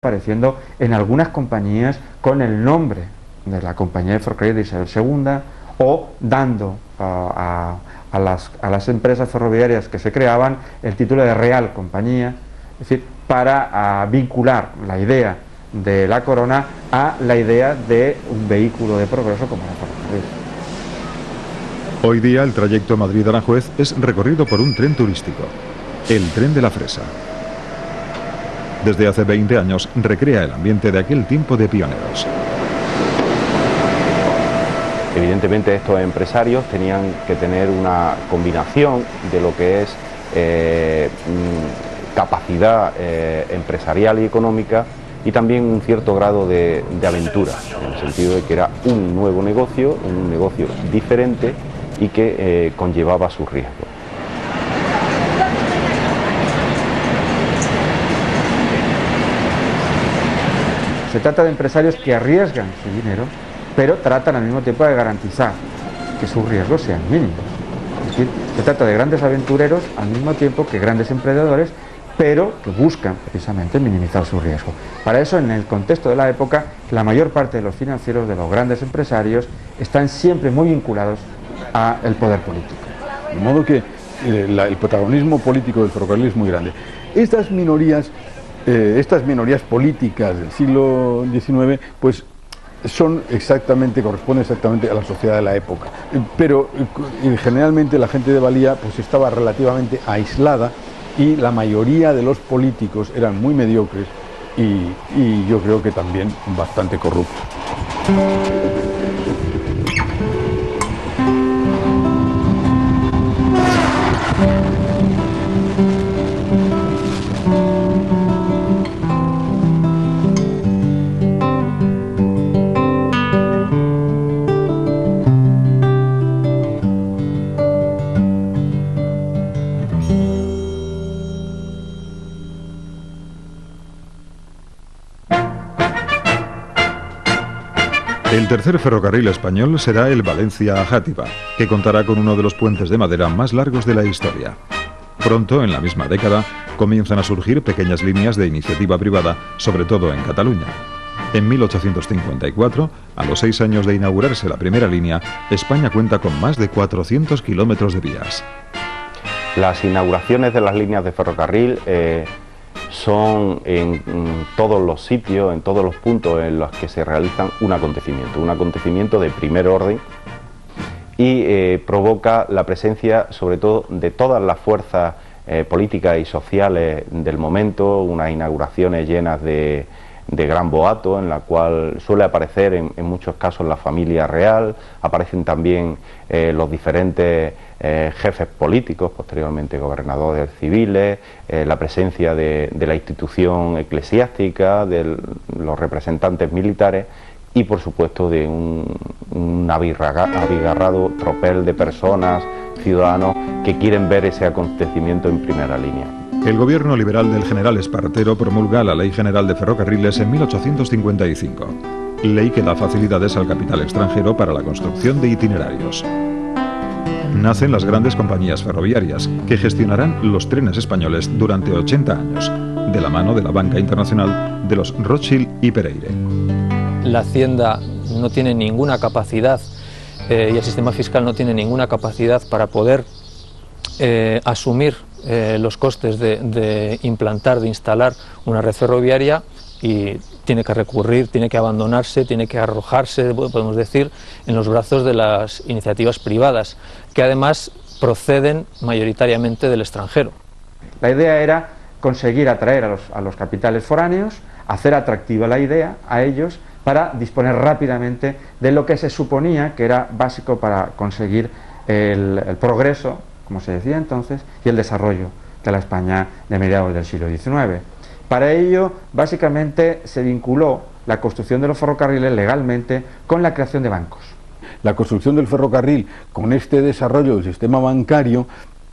apareciendo en algunas compañías con el nombre de la compañía de ferrocarril de Isabel II o dando a las empresas ferroviarias que se creaban el título de Real Compañía, es decir, para vincular la idea de la corona a la idea de un vehículo de progreso como el ferrocarril. Hoy día el trayecto Madrid-Aranjuez es recorrido por un tren turístico, el Tren de la Fresa. Desde hace 20 años recrea el ambiente de aquel tiempo de pioneros. Evidentemente estos empresarios tenían que tener una combinación de lo que es capacidad empresarial y económica y también un cierto grado de aventura, en el sentido de que era un nuevo negocio, un negocio diferente y que conllevaba sus riesgos. Se trata de empresarios que arriesgan su dinero, pero tratan al mismo tiempo de garantizar que sus riesgos sean mínimos. Es decir, se trata de grandes aventureros al mismo tiempo que grandes emprendedores, pero que buscan precisamente minimizar su riesgo. Para eso, en el contexto de la época, la mayor parte de los financieros, de los grandes empresarios, están siempre muy vinculados al poder político. De modo que el protagonismo político del ferrocarril es muy grande. Estas minorías políticas del siglo XIX, pues corresponden exactamente a la sociedad de la época. Pero generalmente la gente de Valía pues estaba relativamente aislada y la mayoría de los políticos eran muy mediocres y yo creo que también bastante corruptos. El tercer ferrocarril español será el Valencia a Játiva, que contará con uno de los puentes de madera más largos de la historia. Pronto, en la misma década, comienzan a surgir pequeñas líneas de iniciativa privada, sobre todo en Cataluña. En 1854, a los 6 años de inaugurarse la primera línea, España cuenta con más de 400 kilómetros de vías. Las inauguraciones de las líneas de ferrocarril son en todos los sitios, en todos los puntos en los que se realizan un acontecimiento de primer orden y provoca la presencia sobre todo de todas las fuerzas políticas y sociales del momento, unas inauguraciones llenas de gran boato, en la cual suele aparecer en muchos casos la familia real, aparecen también los diferentes jefes políticos, posteriormente gobernadores civiles, la presencia de la institución eclesiástica, de los representantes militares y por supuesto de un abigarrado tropel de personas, ciudadanos que quieren ver ese acontecimiento en primera línea. El gobierno liberal del general Espartero promulga la Ley General de Ferrocarriles en 1855, ley que da facilidades al capital extranjero para la construcción de itinerarios. Nacen las grandes compañías ferroviarias, que gestionarán los trenes españoles durante 80 años, de la mano de la banca internacional de los Rothschild y Pereire. La Hacienda no tiene ninguna capacidad y el sistema fiscal no tiene ninguna capacidad para poder asumir los costes de implantar, de instalar una red ferroviaria y tiene que recurrir, tiene que abandonarse, tiene que arrojarse, podemos decir, en los brazos de las iniciativas privadas, que además proceden mayoritariamente del extranjero. La idea era conseguir atraer a los capitales foráneos, hacer atractiva la idea a ellos para disponer rápidamente de lo que se suponía que era básico para conseguir el progreso, como se decía entonces, y el desarrollo de la España de mediados del siglo XIX. Para ello, básicamente, se vinculó la construcción de los ferrocarriles legalmente con la creación de bancos. La construcción del ferrocarril con este desarrollo del sistema bancario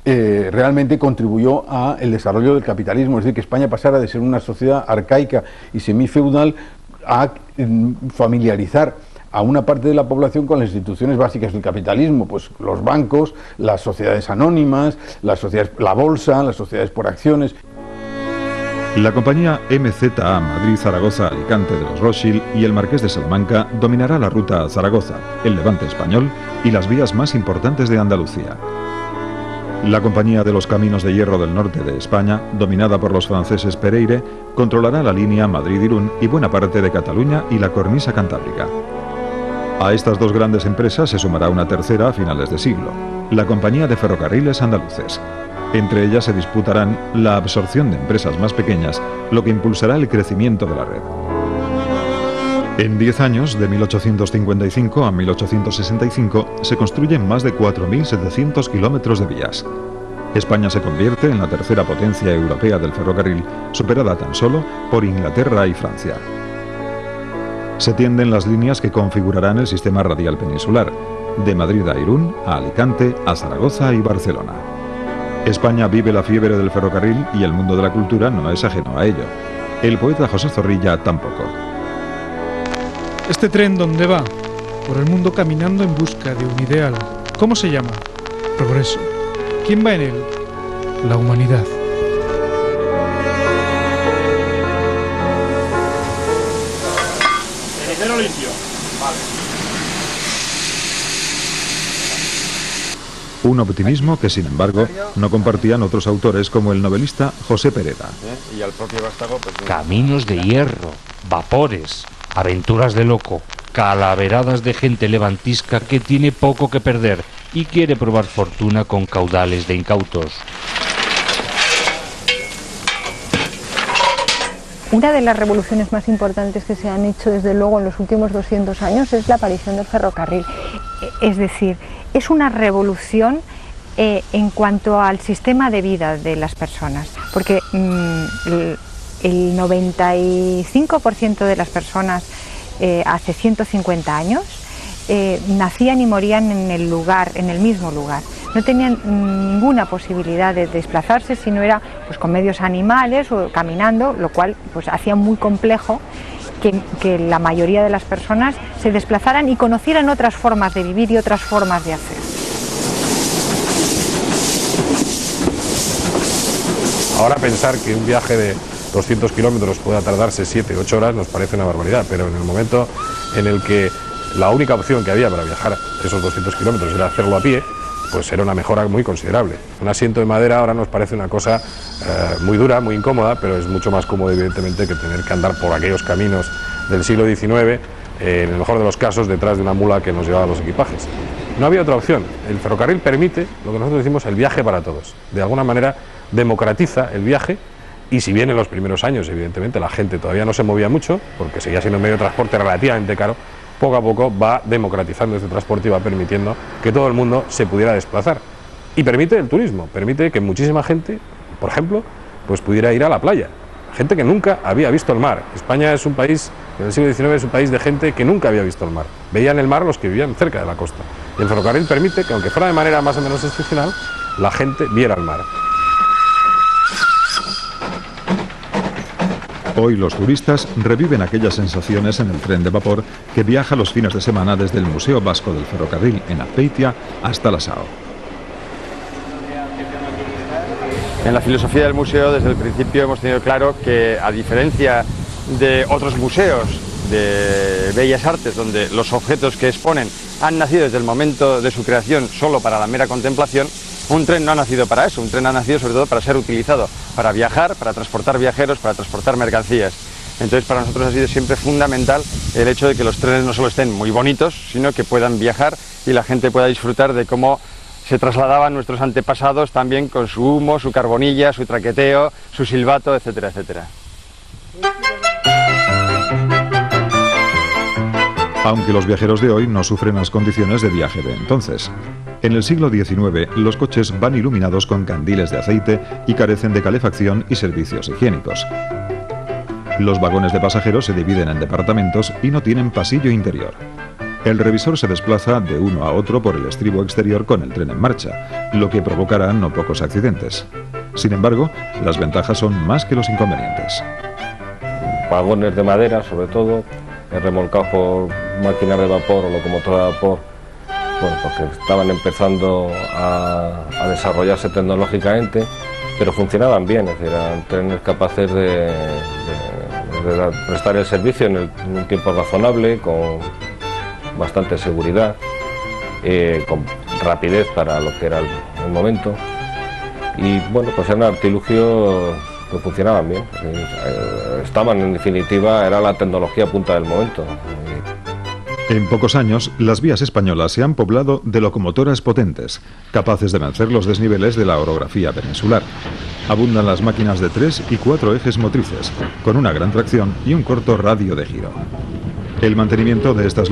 realmente contribuyó al desarrollo del capitalismo, es decir, que España pasara de ser una sociedad arcaica y semifeudal a familiarizar a una parte de la población con las instituciones básicas del capitalismo, pues los bancos, las sociedades anónimas, la bolsa, las sociedades por acciones. La compañía MZA Madrid-Zaragoza-Alicante de los Rothschild y el Marqués de Salamanca dominará la ruta a Zaragoza, el Levante español y las vías más importantes de Andalucía. La Compañía de los Caminos de Hierro del Norte de España, dominada por los franceses Pereire, controlará la línea Madrid-Irún y buena parte de Cataluña y la cornisa cantábrica. A estas dos grandes empresas se sumará una tercera a finales de siglo, la Compañía de Ferrocarriles Andaluces. Entre ellas se disputarán la absorción de empresas más pequeñas, lo que impulsará el crecimiento de la red. En 10 años, de 1855 a 1865, se construyen más de 4.700 kilómetros de vías. España se convierte en la tercera potencia europea del ferrocarril, superada tan solo por Inglaterra y Francia. Se tienden las líneas que configurarán el sistema radial peninsular, de Madrid a Irún, a Alicante, a Zaragoza y Barcelona. España vive la fiebre del ferrocarril y el mundo de la cultura no es ajeno a ello. El poeta José Zorrilla tampoco. ¿Este tren dónde va? Por el mundo caminando en busca de un ideal. ¿Cómo se llama? Progreso. ¿Quién va en él? La humanidad. Cenicero limpio. Vale. Un optimismo que, sin embargo, no compartían otros autores como el novelista José Pereda. Y al propio Vástago, pues, Caminos de hierro, vapores, aventuras de loco, calaveradas de gente levantisca que tiene poco que perder y quiere probar fortuna con caudales de incautos. Una de las revoluciones más importantes que se han hecho desde luego en los últimos 200 años es la aparición del ferrocarril. Es decir, es una revolución en cuanto al sistema de vida de las personas, porque el 95% de las personas hace 150 años nacían y morían en el mismo lugar. No tenían ninguna posibilidad de desplazarse si no era pues con medios animales o caminando, lo cual pues hacía muy complejo que la mayoría de las personas se desplazaran y conocieran otras formas de vivir y otras formas de hacer. Ahora pensar que un viaje de 200 kilómetros pueda tardarse 7-8 horas nos parece una barbaridad, pero en el momento en el que la única opción que había para viajar esos 200 kilómetros era hacerlo a pie, pues era una mejora muy considerable. Un asiento de madera ahora nos parece una cosa muy dura, muy incómoda, pero es mucho más cómodo evidentemente que tener que andar por aquellos caminos del siglo XIX, en el mejor de los casos detrás de una mula que nos llevaba los equipajes. No había otra opción. El ferrocarril permite lo que nosotros decimos el viaje para todos. De alguna manera democratiza el viaje. Y si bien en los primeros años, evidentemente, la gente todavía no se movía mucho, porque seguía siendo un medio de transporte relativamente caro, poco a poco va democratizando este transporte y va permitiendo que todo el mundo se pudiera desplazar. Y permite el turismo, permite que muchísima gente, por ejemplo, pues pudiera ir a la playa. Gente que nunca había visto el mar. España es un país, en el siglo XIX es un país de gente que nunca había visto el mar. Veían el mar los que vivían cerca de la costa. Y el ferrocarril permite que, aunque fuera de manera más o menos excepcional, la gente viera el mar. Hoy los turistas reviven aquellas sensaciones en el tren de vapor que viaja los fines de semana desde el Museo Vasco del Ferrocarril en Azpeitia hasta la Sao. En la filosofía del museo, desde el principio hemos tenido claro que, a diferencia de otros museos de bellas artes, donde los objetos que exponen han nacido desde el momento de su creación solo para la mera contemplación, un tren no ha nacido para eso. Un tren ha nacido sobre todo para ser utilizado, para viajar, para transportar viajeros, para transportar mercancías. Entonces, para nosotros ha sido siempre fundamental el hecho de que los trenes no solo estén muy bonitos, sino que puedan viajar y la gente pueda disfrutar de cómo se trasladaban nuestros antepasados también con su humo, su carbonilla, su traqueteo, su silbato, etcétera, etcétera. Aunque los viajeros de hoy no sufren las condiciones de viaje de entonces. En el siglo XIX, los coches van iluminados con candiles de aceite y carecen de calefacción y servicios higiénicos. Los vagones de pasajeros se dividen en departamentos y no tienen pasillo interior. El revisor se desplaza de uno a otro por el estribo exterior con el tren en marcha, lo que provocará no pocos accidentes. Sin embargo, las ventajas son más que los inconvenientes. Vagones de madera, sobre todo, remolcados por máquinas de vapor o locomotoras de vapor, bueno, porque estaban empezando a desarrollarse tecnológicamente, pero funcionaban bien, es decir, eran trenes capaces de prestar el servicio en un tiempo razonable, con bastante seguridad, con rapidez para lo que era el momento, y bueno, pues eran artilugios que funcionaban bien, estaban, en definitiva, era la tecnología punta del momento. En pocos años, las vías españolas se han poblado de locomotoras potentes, capaces de vencer los desniveles de la orografía peninsular. Abundan las máquinas de 3 y 4 ejes motrices, con una gran tracción y un corto radio de giro. El mantenimiento de estas